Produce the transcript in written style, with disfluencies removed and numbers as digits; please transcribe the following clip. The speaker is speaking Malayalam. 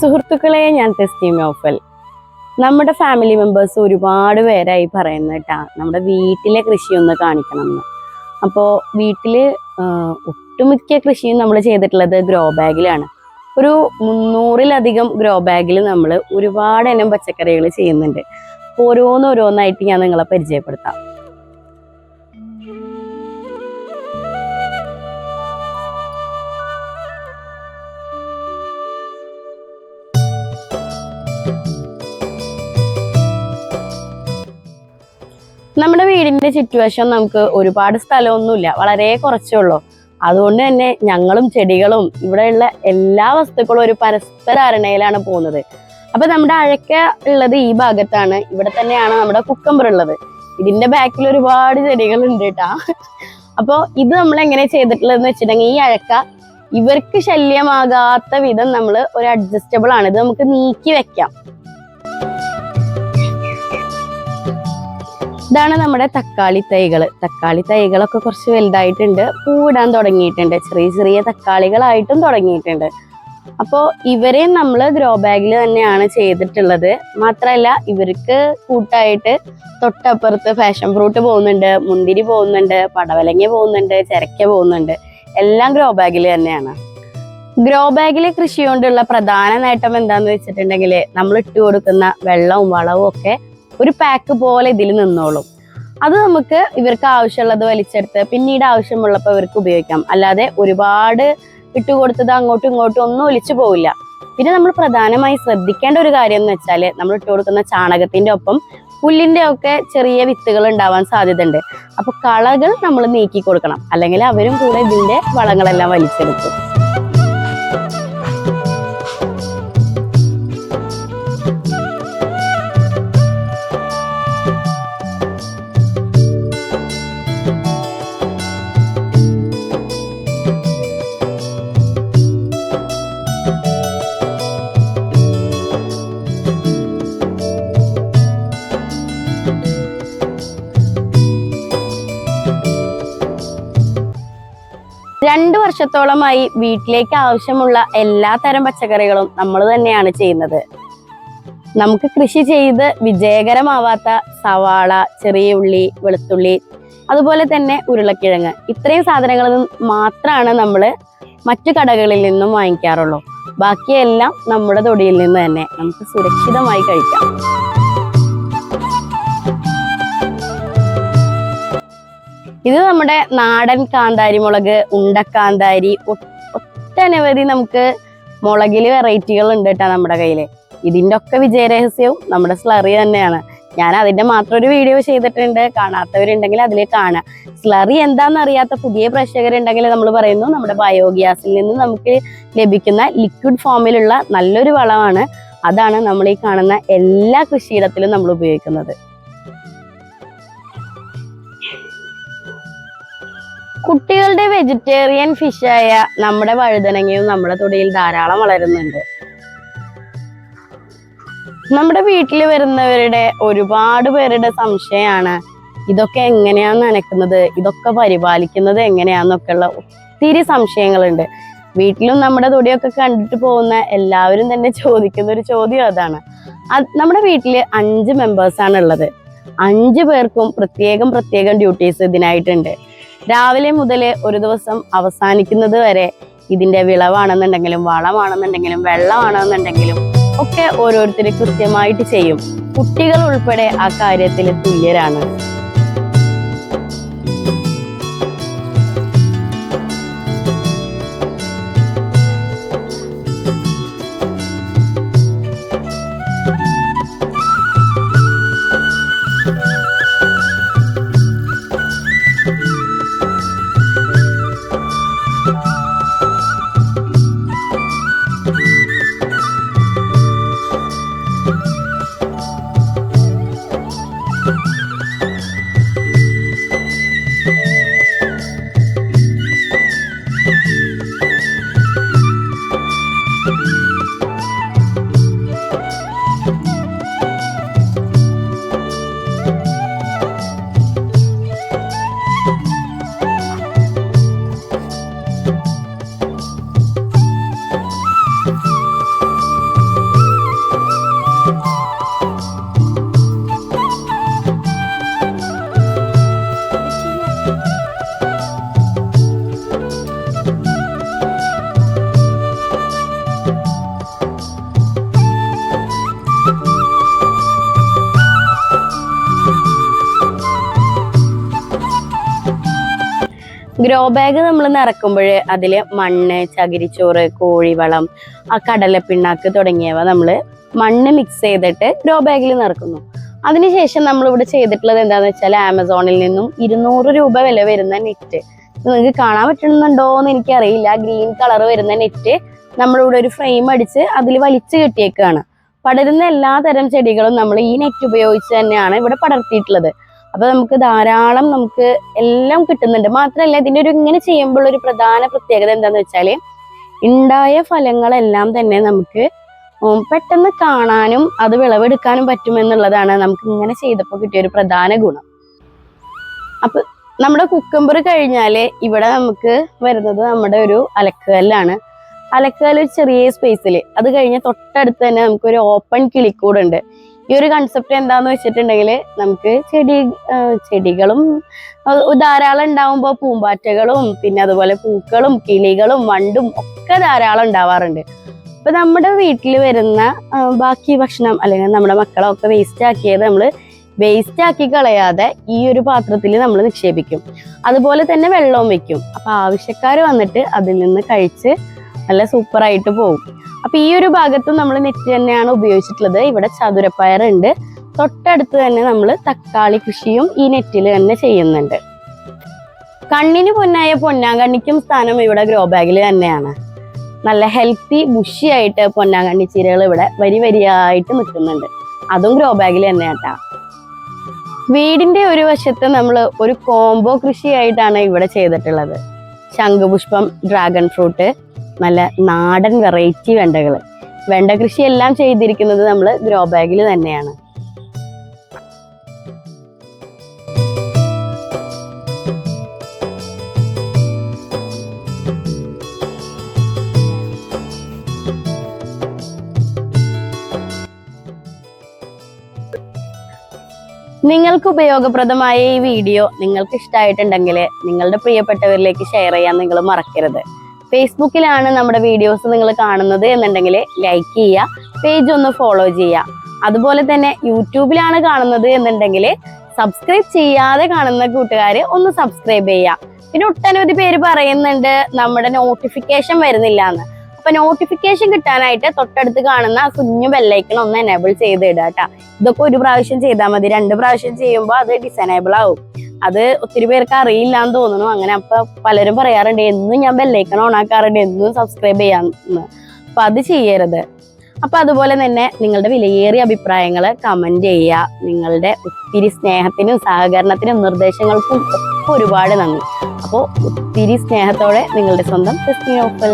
സുഹൃത്തുക്കളെ, ഞാൻ ടെസ്റ്റിംഗ് ഓഫൽ. നമ്മുടെ ഫാമിലി മെമ്പേഴ്സ് ഒരുപാട് പേരായി പറയുന്നത് കേട്ടാ നമ്മുടെ വീട്ടിലെ കൃഷി ഒന്ന് കാണിക്കണം എന്ന്. അപ്പോൾ വീട്ടിൽ ഒട്ടുമിക്ക കൃഷിയും നമ്മൾ ചെയ്തിട്ടുള്ളത് ഗ്രോ ബാഗിലാണ്. ഒരു 300-ലധികം ഗ്രോ ബാഗിൽ നമ്മൾ ഒരുപാട് ഇനം പച്ചക്കറികൾ ചെയ്യുന്നുണ്ട്. ഓരോന്നോരോന്നായിട്ട് ഞാൻ നിങ്ങളെ പരിചയപ്പെടുത്താം. നമ്മുടെ വീടിന്റെ ചുറ്റുവശം നമുക്ക് ഒരുപാട് സ്ഥലമൊന്നുമില്ല, വളരെ കുറച്ചേ ഉള്ളൂ. അതുകൊണ്ട് തന്നെ ഞങ്ങളും ചെടികളും ഇവിടെയുള്ള എല്ലാ വസ്തുക്കളും ഒരു പരസ്പര ധാരണയിലാണ് പോകുന്നത്. അപ്പൊ നമ്മുടെ അഴക്ക ഉള്ളത് ഈ ഭാഗത്താണ്. ഇവിടെ തന്നെയാണ് നമ്മുടെ കുക്കമ്പർ ഉള്ളത്. ഇതിന്റെ ബാക്കിൽ ഒരുപാട് ചെടികൾ ഉണ്ട് കേട്ടാ. അപ്പോൾ ഇത് നമ്മൾ എങ്ങനെ ചെയ്തിട്ടുള്ളതെന്ന് വെച്ചിട്ടുണ്ടെങ്കിൽ, ഈ അഴക്ക ഇവർക്ക് ശല്യമാകാത്ത വിധം നമ്മൾ ഒരു അഡ്ജസ്റ്റബിൾ ആണ്. ഇത് നമുക്ക് നീക്കി വെക്കാം. ഇതാണ് നമ്മുടെ തക്കാളി തൈകളൊക്കെ കുറച്ച് വലുതായിട്ടുണ്ട്, പൂവിടാൻ തുടങ്ങിയിട്ടുണ്ട്, ചെറിയ ചെറിയ തക്കാളികളായിട്ടും തുടങ്ങിയിട്ടുണ്ട്. അപ്പോൾ ഇവരെ നമ്മൾ ഗ്രോ ബാഗിൽ തന്നെയാണ് ചെയ്തിട്ടുള്ളത്. മാത്രമല്ല, ഇവർക്ക് കൂട്ടായിട്ട് തൊട്ടപ്പുറത്ത് ഫാഷൻ ഫ്രൂട്ട് പോകുന്നുണ്ട്, മുന്തിരി പോകുന്നുണ്ട്, പടവലങ്ങ പോകുന്നുണ്ട്, ചരക്ക പോകുന്നുണ്ട്. എല്ലാം ഗ്രോ ബാഗിൽ തന്നെയാണ്. ഗ്രോ ബാഗിലെ കൃഷി കൊണ്ടുള്ള പ്രധാന നേട്ടം എന്താന്ന് വെച്ചിട്ടുണ്ടെങ്കിൽ, നമ്മൾ ഇട്ട് കൊടുക്കുന്ന വെള്ളവും വളവും ഒക്കെ ഒരു പാക്ക് പോലെ ഇതിൽ നിന്നോളും. അത് നമുക്ക് ഇവർക്ക് ആവശ്യമുള്ളത് വലിച്ചെടുത്ത് പിന്നീട് ആവശ്യമുള്ളപ്പോൾ ഇവർക്ക് ഉപയോഗിക്കാം. അല്ലാതെ ഒരുപാട് ഇട്ടുകൊടുത്തത് അങ്ങോട്ടും ഇങ്ങോട്ടും ഒന്നും ഒലിച്ചു പോവില്ല. പിന്നെ നമ്മൾ പ്രധാനമായി ശ്രദ്ധിക്കേണ്ട ഒരു കാര്യം എന്ന് വെച്ചാൽ, നമ്മൾ ഇട്ട് കൊടുക്കുന്ന ചാണകത്തിന്റെ ഒപ്പം പുല്ലിന്റെ ഒക്കെ ചെറിയ വിത്തുകൾ ഉണ്ടാവാൻ സാധ്യതയുണ്ട്. അപ്പൊ കളകൾ നമ്മൾ നീക്കി കൊടുക്കണം, അല്ലെങ്കിൽ അവരും കൂടെ ഇതിന്റെ വളങ്ങളെല്ലാം വലിച്ചെടുക്കും. രണ്ടു വർഷത്തോളമായി വീട്ടിലേക്ക് ആവശ്യമുള്ള എല്ലാ തരം പച്ചക്കറികളും നമ്മൾ തന്നെയാണ് ചെയ്യുന്നത്. നമുക്ക് കൃഷി ചെയ്ത് വിജയകരമാവാത്ത സവാള, ചെറിയ ഉള്ളി, വെളുത്തുള്ളി, അതുപോലെ തന്നെ ഉരുളക്കിഴങ്ങ്, ഇത്രയും സാധനങ്ങളിൽ മാത്രമാണ് നമ്മൾ മറ്റു കടകളിൽ നിന്നും വാങ്ങിക്കാറുള്ളൂ. ബാക്കിയെല്ലാം നമ്മുടെ തൊടിയിൽ നിന്ന് തന്നെ നമുക്ക് സുരക്ഷിതമായി കഴിക്കാം. ഇത് നമ്മുടെ നാടൻ കാന്താരി മുളക്, ഉണ്ടക്കാന്താരി, ഒട്ടനവധി നമുക്ക് മുളകില് വെറൈറ്റികൾ ഉണ്ട് കേട്ടോ നമ്മുടെ കയ്യില്. ഇതിന്റെ ഒക്കെ വിജയരഹസ്യവും നമ്മുടെ സ്ലറി തന്നെയാണ്. ഞാൻ അതിന്റെ മാത്രം ഒരു വീഡിയോ ചെയ്തിട്ടുണ്ട്, കാണാത്തവരുണ്ടെങ്കിൽ അതിൽ കാണാം. സ്ലറി എന്താണെന്ന് അറിയാത്ത പുതിയ പ്രേക്ഷകരുണ്ടെങ്കിൽ നമ്മൾ പറയുന്നു, നമ്മുടെ ബയോഗ്യാസിൽ നിന്ന് നമുക്ക് ലഭിക്കുന്ന ലിക്വിഡ് ഫോമിലുള്ള നല്ലൊരു വളമാണ്. അതാണ് നമ്മൾ ഈ കാണുന്ന എല്ലാ കൃഷിയിടത്തിലും നമ്മൾ ഉപയോഗിക്കുന്നത്. കുട്ടികളുടെ വെജിറ്റേറിയൻ ഫിഷായ നമ്മുടെ വഴുതനങ്ങയും നമ്മുടെ തൊടിയിൽ ധാരാളം വളരുന്നുണ്ട്. നമ്മുടെ വീട്ടിൽ വരുന്നവരുടെ ഒരുപാട് പേരുടെ സംശയമാണ്, ഇതൊക്കെ എങ്ങനെയാന്ന് നനയ്ക്കുന്നത്, ഇതൊക്കെ പരിപാലിക്കുന്നത് എങ്ങനെയാന്നൊക്കെ ഉള്ള ഒത്തിരി സംശയങ്ങളുണ്ട്. വീട്ടിലും നമ്മുടെ തൊടിയൊക്കെ കണ്ടിട്ട് പോകുന്ന എല്ലാവരും തന്നെ ചോദിക്കുന്ന ഒരു ചോദ്യം അതാണ്. നമ്മുടെ വീട്ടിൽ 5 മെമ്പേഴ്സാണ് ഉള്ളത്. 5 പേർക്കും പ്രത്യേകം ഡ്യൂട്ടീസ് ഇതിനായിട്ടുണ്ട്. രാവിലെ മുതൽ ഒരു ദിവസം അവസാനിക്കുന്നത് വരെ ഇതിന്റെ വിളവാണെന്നുണ്ടെങ്കിലും വളമാണെന്നുണ്ടെങ്കിലും വെള്ളമാണെന്നുണ്ടെങ്കിലും ഒക്കെ ഓരോരുത്തർ കൃത്യമായിട്ട് ചെയ്യും. കുട്ടികൾ ഉൾപ്പെടെ ആ കാര്യത്തിൽ തുല്യരാണ്. ഗ്രോ ബാഗ് നമ്മൾ നിറക്കുമ്പോൾ അതിൽ മണ്ണ്, ചകിരിച്ചോറ്, കോഴിവളം, ആ കടലപ്പിണ്ണാക്ക് തുടങ്ങിയവ നമ്മൾ മണ്ണ് മിക്സ് ചെയ്തിട്ട് ഗ്രോ ബാഗിൽ നിറക്കുന്നു. അതിനുശേഷം നമ്മളിവിടെ ചെയ്തിട്ടുള്ളത് എന്താണെന്ന് വെച്ചാൽ ആമസോണിൽ നിന്നും 200 രൂപ വില വരുന്ന നെറ്റ്, നിങ്ങൾക്ക് കാണാൻ പറ്റുന്നുണ്ടോ എന്ന് എനിക്കറിയില്ല, ഗ്രീൻ കളർ വരുന്ന നെറ്റ് നമ്മളിവിടെ ഒരു ഫ്രെയിം അടിച്ച് അതിൽ വലിച്ചു കെട്ടിയേക്കാണ്. പടരുന്ന എല്ലാ തരം ചെടികളും നമ്മൾ ഈ നെറ്റ് ഉപയോഗിച്ച് തന്നെയാണ് ഇവിടെ പടർത്തിയിട്ടുള്ളത്. അപ്പൊ നമുക്ക് ധാരാളം എല്ലാം കിട്ടുന്നുണ്ട്. മാത്രമല്ല ഇതിൻ്റെ ഇങ്ങനെ ചെയ്യുമ്പോൾ ഒരു പ്രധാന പ്രത്യേകത എന്താന്ന് വെച്ചാൽ ഉണ്ടായ ഫലങ്ങളെല്ലാം തന്നെ നമുക്ക് പെട്ടെന്ന് കാണാനും അത് വിളവെടുക്കാനും പറ്റുമെന്നുള്ളതാണ് നമുക്ക് ഇങ്ങനെ ചെയ്തപ്പോൾ കിട്ടിയ ഒരു പ്രധാന ഗുണം. അപ്പൊ നമ്മുടെ കുക്കമ്പർ കഴിഞ്ഞാല് ഇവിടെ നമുക്ക് വരുന്നത് നമ്മുടെ ഒരു അലക്കുകല്ലാണ്. അലക്കുകല്ല് ഒരു ചെറിയ സ്പേസിൽ, അത് കഴിഞ്ഞ് തൊട്ടടുത്ത് തന്നെ നമുക്കൊരു ഓപ്പൺ കിളിക്കൂടുണ്ട്. ഈ ഒരു കൺസെപ്റ്റ് എന്താന്ന് വെച്ചിട്ടുണ്ടെങ്കിൽ നമുക്ക് ചെടികളും ധാരാളം ഉണ്ടാവുമ്പോൾ പൂമ്പാറ്റകളും പിന്നെ അതുപോലെ പൂക്കളും കിളികളും വണ്ടും ഒക്കെ ധാരാളം ഉണ്ടാവാറുണ്ട്. അപ്പൊ നമ്മുടെ വീട്ടിൽ വരുന്ന ബാക്കി ഭക്ഷണം അല്ലെങ്കിൽ നമ്മുടെ മക്കളൊക്കെ വേസ്റ്റ് ആക്കിയത് നമ്മൾ വേസ്റ്റ് ആക്കി കളയാതെ ഈ ഒരു പാത്രത്തിൽ നമ്മൾ നിക്ഷേപിക്കും. അതുപോലെ തന്നെ വെള്ളവും വെക്കും. അപ്പൊ ആവശ്യക്കാർ വന്നിട്ട് അതിൽ നിന്ന് കഴിച്ച് നല്ല സൂപ്പറായിട്ട് പോകും. അപ്പൊ ഈ ഒരു ഭാഗത്ത് നമ്മൾ നെറ്റ് തന്നെയാണ് ഉപയോഗിച്ചിട്ടുള്ളത്. ഇവിടെ ചതുരപ്പയറുണ്ട്, തൊട്ടടുത്ത് തന്നെ നമ്മൾ തക്കാളി കൃഷിയും ഈ നെറ്റിൽ തന്നെ ചെയ്യുന്നുണ്ട്. കണ്ണിന് പൊന്നായ പൊന്നാങ്കണ്ണിക്കും സ്ഥാനം ഇവിടെ ഗ്രോ ബാഗിൽ തന്നെയാണ്. നല്ല ഹെൽത്തി ബുഷിയായിട്ട് പൊന്നാങ്കണ്ണി ചീരകൾ ഇവിടെ വരിയായിട്ട് നിൽക്കുന്നുണ്ട്. അതും ഗ്രോ ബാഗിൽ തന്നെയാട്ടാ. വീടിന്റെ ഒരു വശത്ത് നമ്മൾ ഒരു കോംബോ കൃഷിയായിട്ടാണ് ഇവിടെ ചെയ്തിട്ടുള്ളത്. ശംഖുപുഷ്പം, ഡ്രാഗൺ ഫ്രൂട്ട്, നല്ല നാടൻ വെറൈറ്റി വെണ്ട കൃഷി എല്ലാം ചെയ്തിരിക്കുന്നത് നമ്മൾ ഗ്രോ ബാഗിൽ തന്നെയാണ്. നിങ്ങൾക്ക് ഉപയോഗപ്രദമായ ഈ വീഡിയോ നിങ്ങൾക്ക് ഇഷ്ടമായിട്ടുണ്ടെങ്കിൽ നിങ്ങളുടെ പ്രിയപ്പെട്ടവരിലേക്ക് ഷെയർ ചെയ്യാൻ നിങ്ങൾ മറക്കരുത്. ഫേസ്ബുക്കിലാണ് നമ്മുടെ വീഡിയോസ് നിങ്ങൾ കാണുന്നത് എന്നുണ്ടെങ്കിൽ ലൈക്ക് ചെയ്യുക, പേജ് ഒന്ന് ഫോളോ ചെയ്യുക. അതുപോലെ തന്നെ യൂട്യൂബിലാണ് കാണുന്നത് എന്നുണ്ടെങ്കിൽ സബ്സ്ക്രൈബ് ചെയ്യാതെ കാണുന്ന കൂട്ടുകാർ ഒന്ന് സബ്സ്ക്രൈബ് ചെയ്യുക. പിന്നെ ഒട്ടനവധി പേര് പറയുന്നുണ്ട് നമ്മുടെ നോട്ടിഫിക്കേഷൻ വരുന്നില്ല എന്ന്. അപ്പൊ നോട്ടിഫിക്കേഷൻ കിട്ടാനായിട്ട് തൊട്ടടുത്ത് കാണുന്ന കുഞ്ഞു ബെല്ലൈക്കൺ ഒന്ന് എനേബിൾ ചെയ്ത് ഇടുക കേട്ടോ. ഇതൊക്കെ ഒരു പ്രാവശ്യം ചെയ്താൽ മതി, 2 പ്രാവശ്യം ചെയ്യുമ്പോൾ അത് ഡിസനേബിൾ ആവും. അത് ഒത്തിരി പേർക്ക് അറിയില്ല എന്ന് തോന്നുന്നു. അങ്ങനെ അപ്പൊ പലരും പറയാറുണ്ട് എന്നും ഞാൻ ബെല്ലൈക്കൺ ഓൺ ആക്കാറുണ്ട്, എന്നും സബ്സ്ക്രൈബ് ചെയ്യാന്ന്. അപ്പൊ അത് ചെയ്യരുത്. അപ്പൊ അതുപോലെ തന്നെ നിങ്ങളുടെ വിലയേറിയ അഭിപ്രായങ്ങൾ കമന്റ് ചെയ്യുക. നിങ്ങളുടെ ഒത്തിരി സ്നേഹത്തിനും സഹകരണത്തിനും നിർദ്ദേശങ്ങൾക്കും ഒക്കെ ഒരുപാട് നന്ദി. അപ്പോൾ ഒത്തിരി സ്നേഹത്തോടെ നിങ്ങളുടെ സ്വന്തം ക്രിസ്ത്യൻ ഓപ്പൽ.